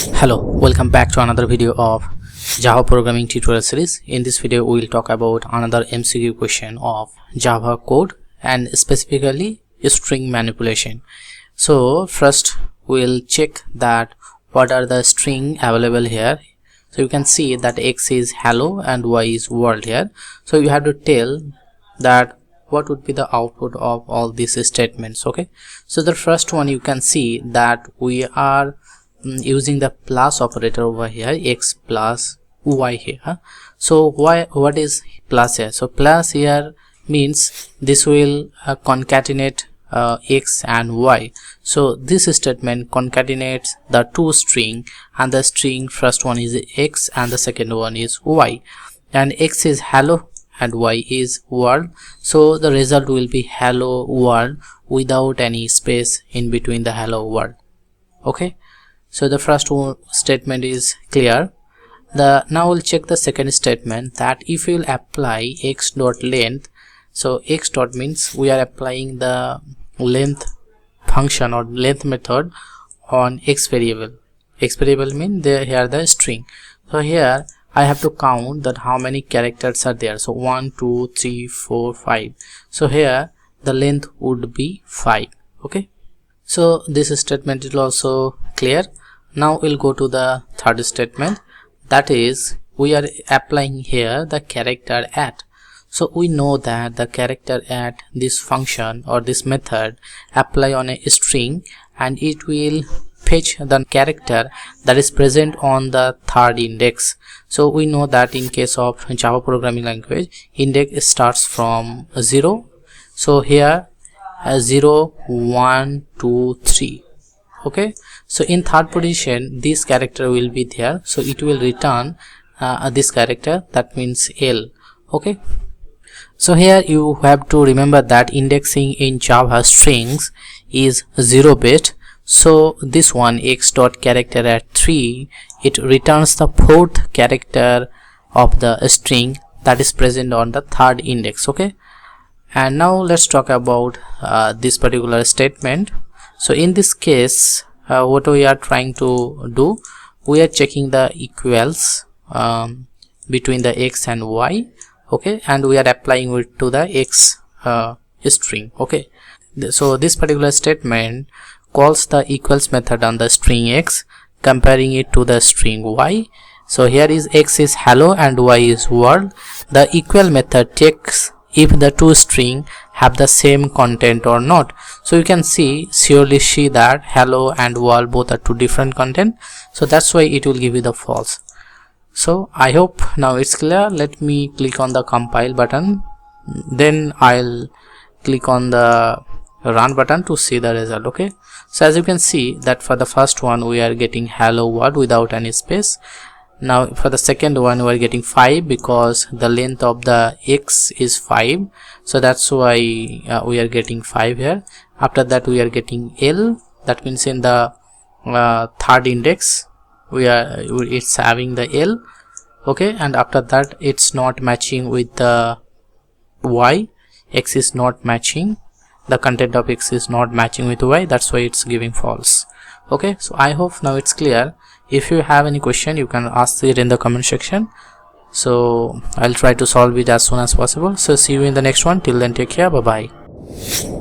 Hello, welcome back to another video of Java programming tutorial series. In this video we will talk about another MCQ question of Java code and specifically string manipulation. So first we'll check that what are the string available here. So you can see that X is hello and Y is world here. So you have to tell that what would be the output of all these statements. Okay, so the first one you can see that we are using the plus operator over here, x plus y here. So what is plus here? So plus here means this will concatenate x and y. So this statement concatenates the two string, and the string first one is x and the second one is y, and x is hello and y is world. So the result will be hello world without any space in between the hello world. Okay, so the first statement is clear. Now we'll check the second statement, that if you will apply x dot length. So x dot means we are applying the length function or length method on x variable. X variable means here the string. So here I have to count that how many characters are there. So 1 2 3 4 5. So here the length would be 5. Okay, so this statement is also clear. Now we'll go to the third statement, that is we are applying here the character at. So we know that the character at, this function or this method, apply on a string and it will fetch the character that is present on the third index. So we know that in case of Java programming language, index starts from 0. So here 0 1 2 3. Okay, so in third position this character will be there, so it will return this character, that means L. Okay, so here you have to remember that indexing in Java strings is 0-bit. So this one x dot character at 3, it returns the fourth character of the string that is present on the third index. Okay, and now let's talk about this particular statement. So in this case what we are trying to do, we are checking the equals between the x and y. Okay, and we are applying it to the x string. Okay, so this particular statement calls the equals method on the string x, comparing it to the string y. So here is x is hello and y is world. The equal method checks if the two string have the same content or not. So you can surely see that hello and world both are two different content, so that's why it will give you the false. So I hope now it's clear. Let me click on the compile button, then I'll click on the run button to see the result. Okay, so as you can see that for the first one we are getting hello world without any space. Now for the second one we are getting 5 because the length of the x is 5, so that's why we are getting 5 here. After that we are getting L, that means in the third index it's having the L. Okay, and after that it's not matching with the y, x is not matching, the content of x is not matching with y, that's why it's giving false. Okay, so I hope now it's clear. If you have any question you can ask it in the comment section, so I'll try to solve it as soon as possible. So see you in the next one. Till then, take care. Bye bye.